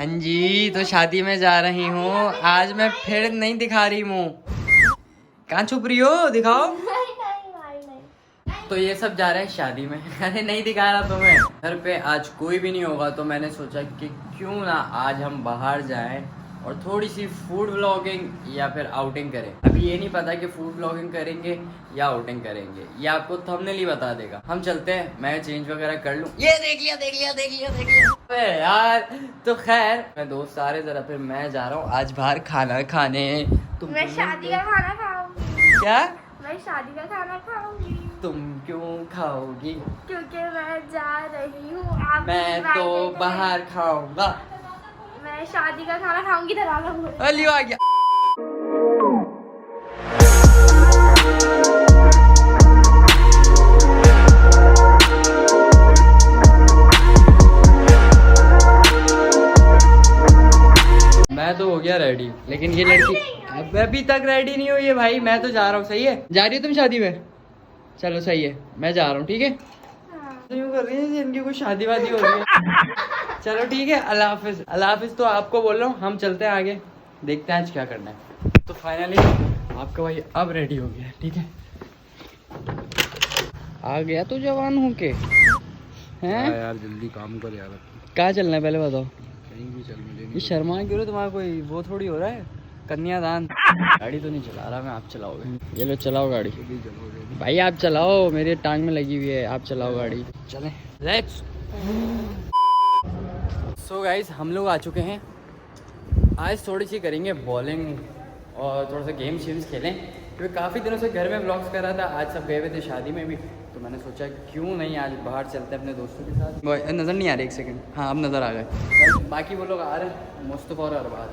हाँ जी, तो शादी में जा रही हूँ आज। मैं फिर नहीं दिखा रही हूँ। कहाँ छुप रही हो, दिखाओ। तो ये सब जा रहे हैं शादी में। अरे नहीं दिखा रहा तुम्हें। घर पे आज कोई भी नहीं होगा तो मैंने सोचा कि क्यों ना आज हम बाहर जाएं और थोड़ी सी फूड व्लॉगिंग या फिर आउटिंग करें। अभी ये नहीं पता कि फूड व्लॉगिंग करेंगे या आउटिंग करेंगे, ये आपको थंबनेल ही बता देगा। हम चलते हैं, मैं चेंज वगैरह कर लूँ। ये देख लिया देख लिया देख लिया देख लिया। अबे यार, तो खैर मैं दोस्त सारे जरा, फिर मैं जा रहा हूँ आज बाहर खाना खाने। मैं शादी का खाना खाऊंगी। क्या? मैं शादी का खाना खाऊंगी। तुम क्यों खाओगी? क्योंकि मैं जा रही हूँ। मैं तो बाहर खाऊंगा। मैं शादी का खाना खाऊंगी। अलियो आ गया। मैं तो हो गया रेडी, लेकिन ये लड़की अभी तक रेडी नहीं हुई है भाई। मैं तो जा रहा हूँ। सही है? जा रही हो तुम शादी में? चलो सही है, मैं जा रहा हूँ। ठीक है? तो यूँ कर रही है इनकी कोई शादी वादी हो रही है। चलो ठीक है, अल्लाह हाफिज। अल्लाह हाफिज तो आपको बोल रहा हूँ, हम चलते हैं आगे, देखते हैं आज क्या करना है। तो फाइनली आपका भाई अब रेडी हो गया। ठीक है, आ गया तो जवान होके हैं यार। जल्दी काम कर यार। कहाँ चलना है पहले बताओ। कहीं भी चल, मुझे ये शर्मा क्यों रहे? तुम्हारा कोई वो थोड़ी हो रहा है, कन्यादान। गाड़ी तो नहीं चला रहा मैं, आप चलाओगे। ये लो चलाओ गाड़ी। भाई आप चलाओ, मेरे टांग में लगी हुई है। आप चलाओ गाड़ी, चलें। लेट्स। सो गाइस, हम लोग आ चुके हैं। आज थोड़ी सी करेंगे बॉलिंग और थोड़ा सा गेम शेम्स खेलें, क्योंकि काफ़ी दिनों से घर में व्लॉग्स कर रहा था। आज सब गए हुए थे शादी में भी, तो मैंने सोचा क्यों नहीं आज बाहर चलते अपने दोस्तों के साथ। नज़र नहीं आ रही, एक सेकंड। हाँ अब नज़र आ गए। बाकी वो लोग आ रहे हैं, मुस्तफ़ा और अरबाज।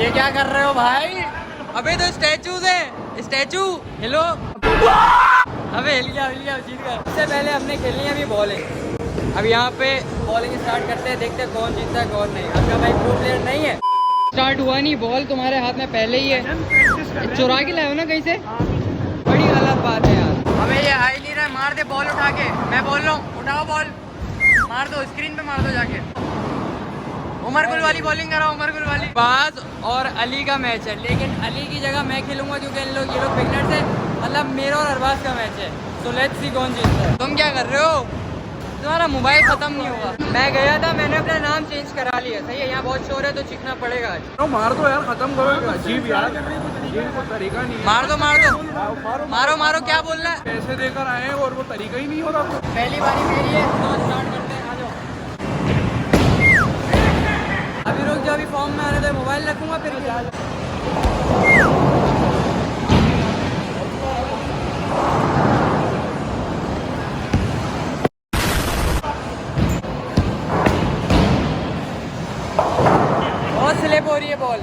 ये क्या कर रहे हो भाई? अबे तो स्टैचूज है, स्टैचू। हेलो। अबे हिल गया जीत गया। इससे पहले हमने खेलनी है अभी बॉलिंग। अब यहाँ पे बॉलिंग स्टार्ट करते हैं, देखते हैं कौन जीतता है कौन नहीं। आपका भाई प्रो प्लेयर नहीं है। स्टार्ट हुआ नहीं, बॉल तुम्हारे हाथ में पहले ही है। चुरा के लाए हो ना कहीं से? बड़ी गलत बात है यार। अबे ये आ ही नहीं रहा। मार दे बॉल उठा के। मैं बोल रहा हूँ उठाओ बॉल, मार दो, स्क्रीन पे मार दो जाके। उमर गुल वाली बॉलिंग करा, उमर गुल वाली। बाज और अली का मैच है, लेकिन अली की जगह मैं खेलूंगा क्योंकि ये लोग बिगनर्स है। मतलब मेरा और अरबाज का मैच है। तो लेट्स सी कौन जीतता है। तुम क्या कर रहे हो? तुम्हारा मोबाइल खत्म नहीं होगा। मैं गया था, मैंने अपना नाम चेंज करा लिया। सही है? यहाँ बहुत शोर है तो सीखना पड़ेगा आज। तो मार दो यार, खत्म करो। अजीब यार, ये कोई तरीका नहीं है। मार दो मारो मारो। क्या बोलना है? पैसे देकर आए हैं और वो तरीका ही नहीं हो रहा। पहली बारी मेरी है तो स्टार्ट करते हैं। आ जाओ। अभी रुक जाओ, अभी फॉर्म में आने दो। मोबाइल रखूंगा फिर। बहुत स्लिप हो रही है बॉल।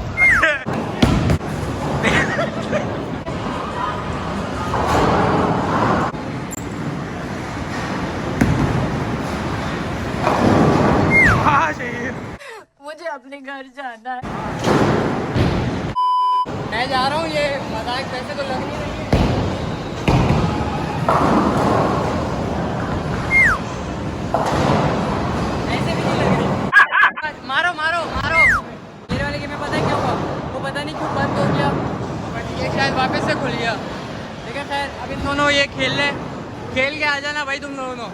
मुझे अपने घर जाना है। मैं जा रहा हूँ। ये मजाक वैसे तो लग नहीं रही है। ऐसे भी नहीं लग रही। मारो मारो मारो। मेरे वाले गेम में पता है क्या हुआ? वो पता नहीं क्यों बंद हो गया, बट ये शायद वापस से खुल गया। ठीक है, खैर अब इन दोनों ये खेल के आ जाना भाई तुम दोनों।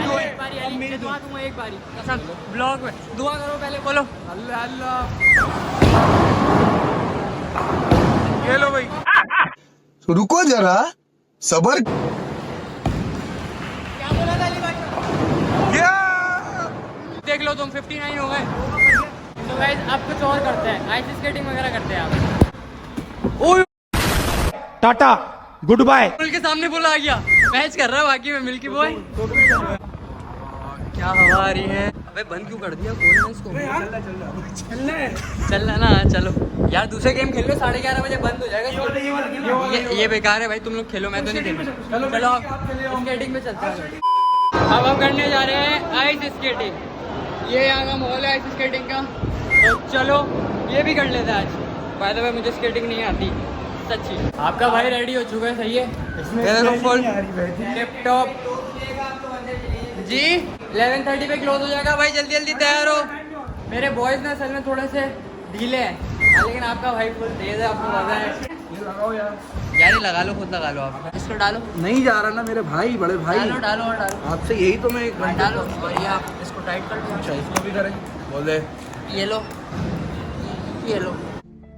एक बारी मेरी दुआ दूंगा, एक बारी कसम। ब्लॉग में दुआ करो पहले, बोलो अल्लाह अल्लाह। ये लो भाई। रुको जरा, सबर। क्या बोला था अली भाई? देख लो तुम 59 हो गए। तो गाइस अब कुछ और करते हैं, आइस स्केटिंग वगैरह करते हैं आप। ओह टाटा गुड बाय। पुल के सामने पुल आ गया। मैच कर रहा है बाकी में मिल्की बॉय। क्या हवा आ रही है? अबे बंद क्यों कर दिया? खोलना इसको। चलना ना, चलो यार दूसरे गेम खेल लो। 11:30 बजे बंद हो जाएगा। ये बेकार है भाई, तुम लोग खेलो, मैं तो नहीं खेलूँ। चलो स्केटिंग पे चलते हैं। अब हम करने जा रहे हैं आइस स्केटिंग। ये यहाँ का माहौल है आइस स्केटिंग का, तो चलो ये भी कर लेते हैं आज। बाय द वे मुझे स्केटिंग नहीं आती सच्ची। आपका भाई रेडी हो चुका है? सही है, फुल टिप टॉप जी। 11:30 पे क्लोज हो जाएगा भाई, जल्दी जल्दी तैयार हो। मेरे बॉयज ना असल में थोड़े से ढीले हैं, लेकिन आपका भाई फुल तेज है, आपको मजा है। ये लगाओ यार। यार ये लगा लो, खुद लगा लो आप। इसको डालो, नहीं जा रहा ना मेरे भाई, बड़े भाई। डालो डालो और डालो, आपसे यही तो मैं एक घंटे डालो। और ये आप इसको टाइट कर अच्छा दो। इसको भी करें, बोले ये लो, ये लो।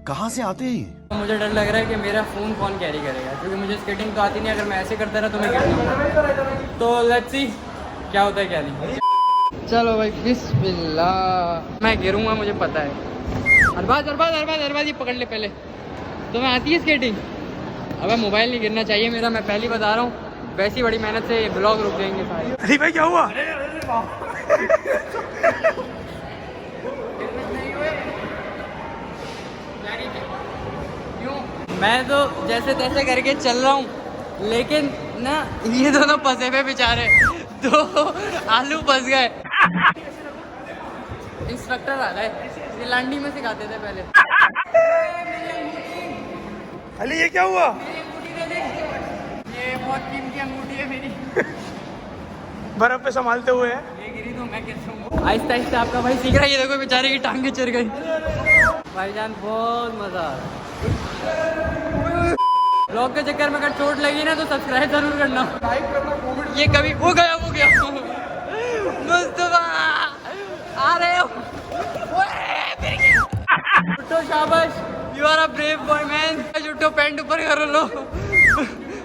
कहाँ से आते हैं ये? तो मुझे डर लग रहा है कि मेरा फ़ोन कौन कैरी करेगा, क्योंकि मुझे स्केटिंग तो आती नहीं। अगर मैं ऐसे करता रहा तो मैं गिर जाऊंगा। तो लेट्स सी क्या होता है क्या नहीं। चलो भाई बिस्मिल्लाह। मैं गिरूंगा मुझे पता है। अरबाज अरबाज अरबाज अरबाज ये पकड़ ले पहले। तो मैं आती है स्केटिंग। अबे मोबाइल नहीं गिरना चाहिए मेरा, मैं पहली बता रहा हूँ। वैसी बड़ी मेहनत से ये ब्लॉग रुक जाएंगे सारे। अरे भाई क्या हुआ? मैं तो जैसे तैसे करके चल रहा हूँ, लेकिन ना ये दोनों फंसे हुए बेचारे, तो आलू फंस गए। इंस्ट्रक्टर आ गए, ये लांडी में सिखाते थे पहले। अली ये क्या हुआ? ये बहुत कीमती अंगूठी है मेरी। बर्फ पे संभालते हुए है। ये गिरी तो मैं कैसे हूँ। आहिस्ता आहिस्ता आपका भाई सीख रहा है। ये देखो बेचारे की टांगे चिर गई। भाईजान बहुत मजा आ रहा है। ब्लॉग के चक्कर में अगर चोट लगी ना तो सब्सक्राइब जरूर करना। ये कभी वो गया मुस्तफा आ रहे हो। जुट्टो शाबाश, you are a brave boy man. Jutto pant ऊपर कर लो,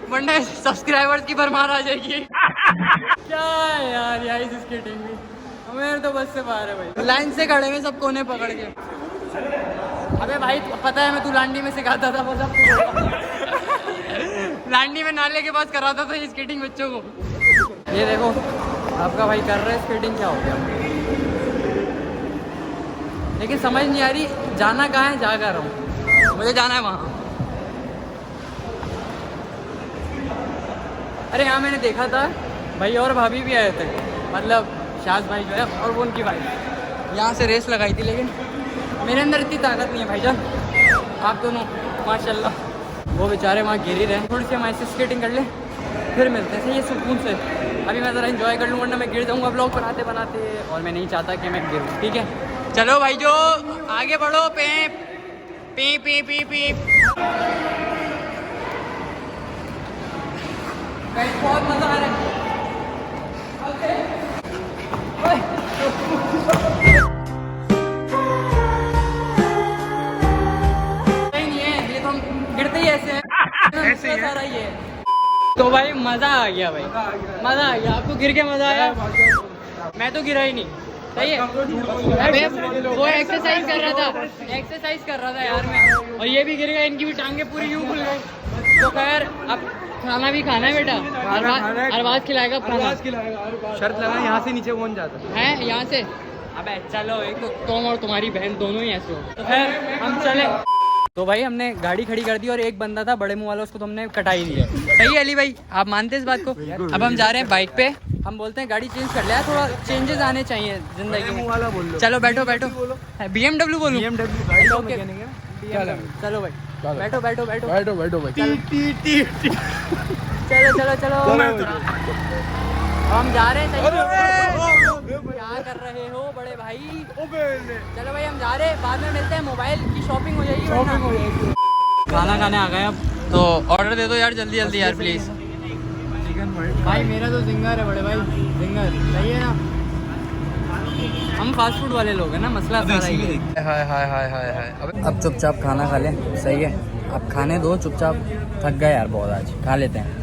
वरना सब्सक्राइबर्स की भरमार आ जाएगी। क्या है यार, यार इस स्केटिंग में मेरे तो बस से बाहर है भाई। लाइन से खड़े हुए सब कोने पकड़ के। अबे भाई पता है मैं तू लांडी में सिखाता था वो सब। लांडी में नाले के पास कराता था ये स्केटिंग बच्चों को। ये देखो आपका भाई कर रहा है स्केटिंग, क्या हो गया। लेकिन समझ नहीं आ रही जाना कहाँ है, जा कर रहा हूँ। मुझे जाना है वहाँ। अरे यहाँ मैंने देखा था भाई और भाभी भी आए थे, मतलब शाज भाई जो है और वो उनकी भाई। यहाँ से रेस लगाई थी, लेकिन मेरे अंदर इतनी ताकत नहीं है भाईजान। आप दोनों माशाल्लाह। वो बेचारे वहाँ गिर ही रहे हैं। थोड़ी सी हम ऐसे स्केटिंग कर लें फिर मिलते हैं ये सुकून से। अभी मैं ज़रा एंजॉय कर लूँ, वरना मैं गिर जाऊँगा ब्लॉग बनाते बनाते, और मैं नहीं चाहता कि मैं गिरूँ। ठीक है चलो भाई जो आगे बढ़ो। पे पी पी पी पी बहुत मज़ा आ रहा है। नहीं है ये तो हम गिरते ही ऐसे हैं। ऐसे ही है। तो भाई मज़ा आ गया भाई, मज़ा आ गया। आपको गिर के मज़ा आया? मैं तो गिरा ही नहीं। सही है। अबे वो एक्सरसाइज कर रहा था यार मैं, और ये भी गिर गया। इनकी भी टांगे पूरी यूं खुल गई। तो खैर अब खाना भी खाना है बेटा। अरबाज खिलाएगा खाना। शर्त लगा यहाँ से नीचे कौन जाता है यहाँ से। अबे चलो, एक तो तुम और तुम्हारी बहन दोनों ही ऐसे हो। तो खैर हम चले। तो भाई हमने गाड़ी खड़ी कर दी, और एक बंदा था बड़े मुंह वाला, उसको तुमने कटाई दिया। सही है अली भाई, आप मानते हैं इस बात को? अब हम जा रहे हैं बाइक पे। हम बोलते हैं गाड़ी चेंज कर लिया, थोड़ा चेंजेस आने चाहिए जिंदगी में। वाला बोल लो। चलो बैठो बैठो। BMW बोलूं? ओके चलो भाई बैठो बैठो बैठो बैठो बैठो भाई। चलो चलो चलो। हम जा रहे हैं। क्या कर रहे हो बड़े भाई? चलो भाई हम जा रहे हैं, बाद में मिलते हैं। मोबाइल की शॉपिंग हो जाएगी। खाना खाने आ गए अब, तो ऑर्डर दे दो यार जल्दी जल्दी यार प्लीज। भाई मेरा तो जिंगर है बड़े भाई, जिंगर। सही है ना, हम फास्ट फूड वाले लोग हैं ना, मसला सारा ही है। हाय हाय हाय हाय हाय। अब चुपचाप खाना खा लें। सही है, अब खाने दो चुपचाप। थक गए यार बहुत, आज खा लेते हैं।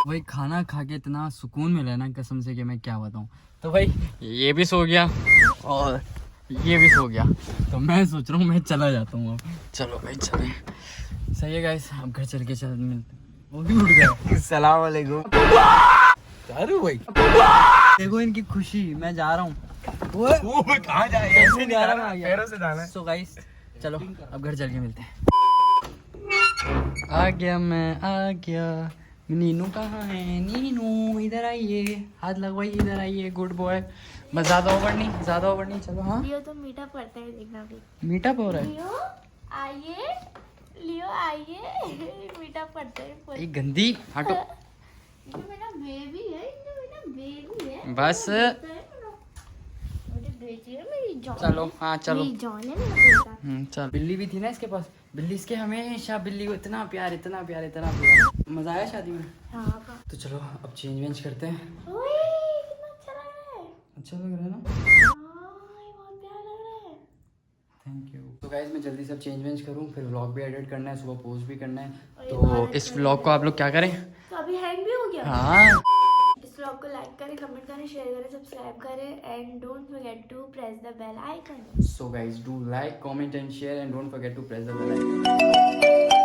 भाई खाना खा के इतना सुकून मिला ना कसम से कि मैं क्या बताऊँ। तो भाई ये भी सो गया और ये भी सो गया, तो मैं सोच रहा हूँ मैं चला जाता हूँ अब। चलो भाई चले। सही है गाइस, अब घर चल के चल मिलते। वो भी उठ गया। सलाम वालेकुम। भाई देखो इनकी खुशी, मैं जा रहा हूँ। वो कहाँ जाएगा? कैसे जा रहा हूँ पैरों से जाना है। सो गाइस चलो अब घर चल के मिलते हैं। आ गया मैं आ गया। नीनू कहाँ है? नीनू इधर आइए, हाथ लगवाइए, इधर आइए। Good boy. बस ज़्यादा ओवर नहीं। चलो हाँ लियो तो मीठा पड़ता है, देखना भी। मीठा हो रहा है। लियो आइए मीठा पड़ता है। ये गंदी हटो। ये मेरा बेबी है, बस मुझे बेची है मेरी मेरी जॉन चलो है। हाँ चलो मेरी जॉन है मेरा बेटा। चल। बिल्ली भी थी ना इसके पास, बिल्ली इसके हमेशा बिल्ली को इतना प्यार इतना प्यार इतना प्यार। मजा आया शादी में। हाँ का। तो चलो अब चेंज वेंज करते हैं। ओए कितना अच्छा लग रहा है। अच्छा लग रहा है ना? हाँ ये बहुत प्यारा लग रहा है। Thank you. तो गाइज मैं जल्दी से चेंज वेंज करूँ, फिर व्लॉग भी एडिट करना है, सुबह पोस्ट भी करना है। तो इस व्लॉग को आप लोग क्या करें? तो अभी हैंग भी हो गया। हाँ इस व्लॉग को लाइक करें, कमेंट करें, शेयर करें, सब्सक्राइब करें and don't forget to press the bell icon. So guys, do like, comment and share and don't forget to press the bell icon.